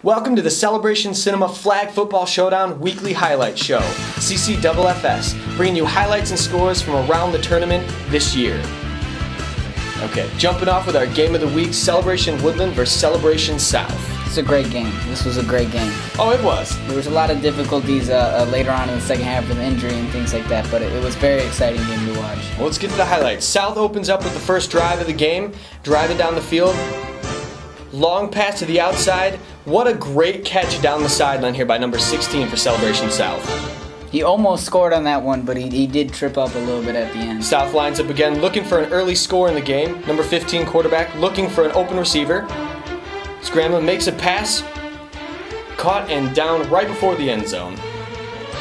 Welcome to the Celebration Cinema Flag Football Showdown Weekly Highlight Show, CCFFL, bringing you highlights and scores from around the tournament this year. Okay, jumping off with our game of the week, Celebration Woodland versus Celebration South. It's a great game. This was a great game. Oh, it was. There was a lot of difficulties later on in the second half with injury and things like that, but it was a very exciting game to watch. Well, let's get to the highlights. South opens up with the first drive of the game, driving down the field. Long pass to the outside. What a great catch down the sideline here by number 16 for Celebration South. He almost scored on that one, but he did trip up a little bit at the end. South lines up again, looking for an early score in the game. Number 15 quarterback looking for an open receiver. Scrambling, makes a pass. Caught and down right before the end zone.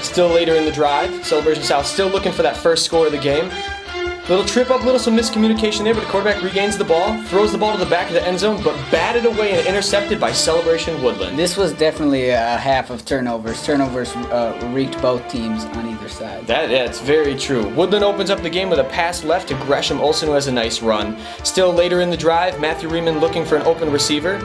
Still later in the drive, Celebration South still looking for that first score of the game. Little trip up, some miscommunication there, but the quarterback regains the ball, throws the ball to the back of the end zone, but batted away and intercepted by Celebration Woodland. This was definitely a half of turnovers. Turnovers reeked both teams on either side. That's very true. Woodland opens up the game with a pass left to Gresham Olsen, who has a nice run. Still later in the drive, Matthew Riemann looking for an open receiver.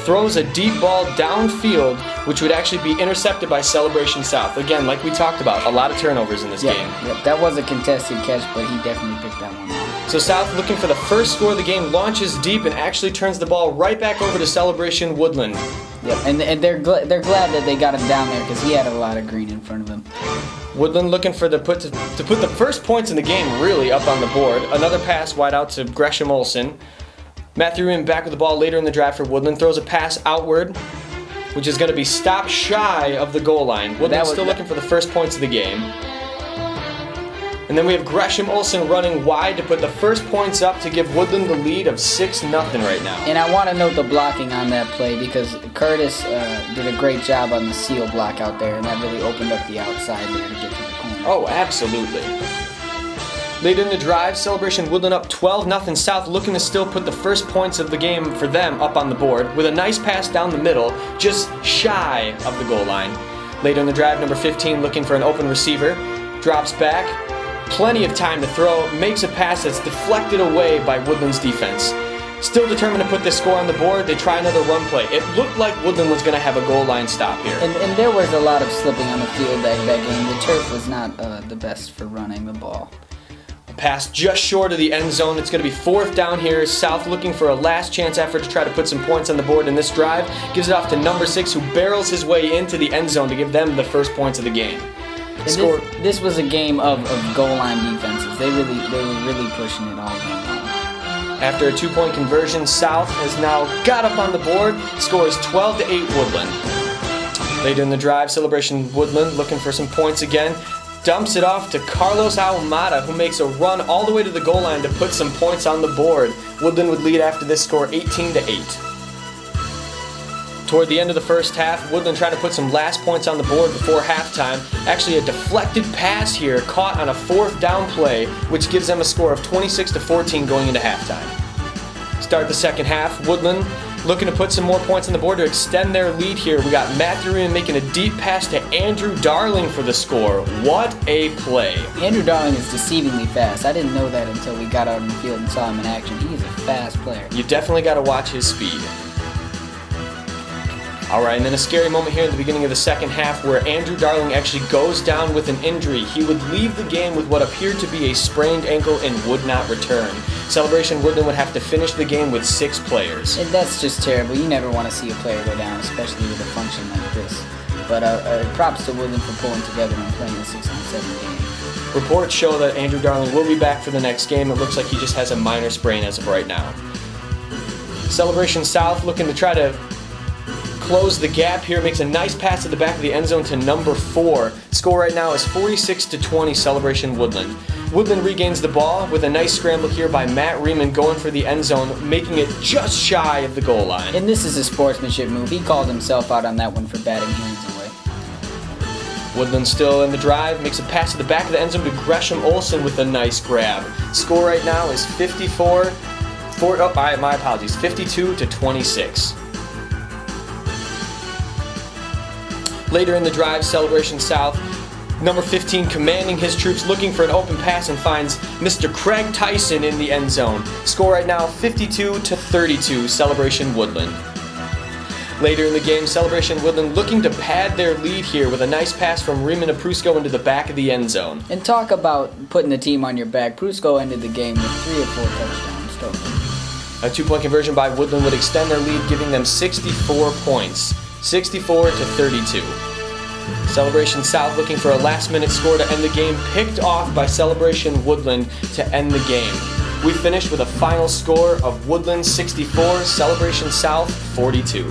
Throws a deep ball downfield, which would actually be intercepted by Celebration South. Again, like we talked about, a lot of turnovers in this game. Yep, that was a contested catch, but he definitely picked that one off. So South, looking for the first score of the game, launches deep and actually turns the ball right back over to Celebration Woodland. Yep, and they're glad that they got him down there because he had a lot of green in front of him. Woodland looking for to put the first points in the game really up on the board. Another pass wide out to Gresham Olsen. Matthew Riemann back with the ball later in the drive for Woodland. Throws a pass outward, which is going to be stopped shy of the goal line. Woodland still looking for the first points of the game. And then we have Gresham Olsen running wide to put the first points up to give Woodland the lead of 6-0 right now. And I want to note the blocking on that play because Curtis did a great job on the seal block out there, and that really opened up the outside there to get to the corner. Oh, absolutely. Later in the drive, Celebration Woodland up 12-0 South, looking to still put the first points of the game for them up on the board with a nice pass down the middle, just shy of the goal line. Later in the drive, number 15 looking for an open receiver, drops back, plenty of time to throw, makes a pass that's deflected away by Woodland's defense. Still determined to put this score on the board, they try another run play. It looked like Woodland was going to have a goal line stop here. And there was a lot of slipping on the field that game. The turf was not the best for running the ball. Pass just short of the end zone. It's going to be 4th down here. South looking for a last chance effort to try to put some points on the board in this drive. Gives it off to number 6, who barrels his way into the end zone to give them the first points of the game. This was a game of goal line defenses. They were really pushing it all game long. After a 2-point conversion, South has now got up on the board. Scores 12-8 Woodland. Later in the drive, Celebration Woodland looking for some points again. Dumps it off to Carlos Ahumada, who makes a run all the way to the goal line to put some points on the board. Woodland would lead after this score 18-8. Toward the end of the first half, Woodland trying to put some last points on the board before halftime. Actually, a deflected pass here caught on a 4th down play, which gives them a score of 26-14 going into halftime. Start the second half, Woodland looking to put some more points on the board to extend their lead here. We got Matthew Riemann making a deep pass to Andrew Darling for the score. What a play. Andrew Darling is deceivingly fast. I didn't know that until we got out on the field and saw him in action. He is a fast player. You definitely got to watch his speed. Alright, and then a scary moment here at the beginning of the second half where Andrew Darling actually goes down with an injury. He would leave the game with what appeared to be a sprained ankle and would not return. Celebration Woodland would have to finish the game with 6 players. And that's just terrible. You never want to see a player go down, especially with a function like this. But props to Woodland for pulling together and playing a 6-on-7 game. Reports show that Andrew Darling will be back for the next game. It looks like he just has a minor sprain as of right now. Celebration South looking to try to close the gap here, makes a nice pass to the back of the end zone to number 4. Score right now is 46-20 Celebration Woodland. Woodland regains the ball with a nice scramble here by Matt Riemann going for the end zone, making it just shy of the goal line. And this is a sportsmanship move. He called himself out on that one for batting hands away. Woodland still in the drive, makes a pass to the back of the end zone to Gresham Olsen with a nice grab. Score right now is 52-26. Later in the drive, Celebration South, number 15 commanding his troops, looking for an open pass and finds Mr. Craig Tyson in the end zone. Score right now 52-32, Celebration Woodland. Later in the game, Celebration Woodland looking to pad their lead here with a nice pass from Riemann to Prusco into the back of the end zone. And talk about putting the team on your back. Prusco ended the game with 3 or 4 touchdowns total. A 2-point conversion by Woodland would extend their lead, giving them 64 points, 64 to 32. Celebration South looking for a last-minute score to end the game, picked off by Celebration Woodland to end the game. We finished with a final score of Woodland 64, Celebration South 42.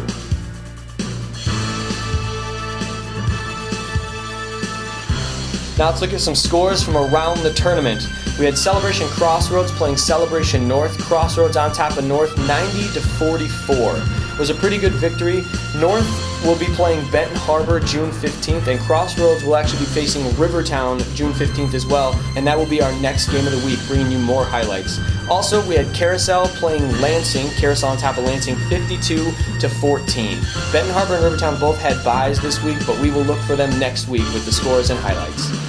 Now let's look at some scores from around the tournament. We had Celebration Crossroads playing Celebration North. Crossroads on top of North 90 to 44. It was a pretty good victory. North will be playing Benton Harbor June 15th, and Crossroads will actually be facing Rivertown June 15th as well, and that will be our next game of the week, bringing you more highlights. Also, we had Carousel playing Lansing, Carousel on top of Lansing 52 to 14. Benton Harbor and Rivertown both had byes this week, but we will look for them next week with the scores and highlights.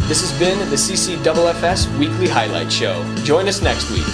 This has been the CCFFS Weekly Highlight Show. Join us next week.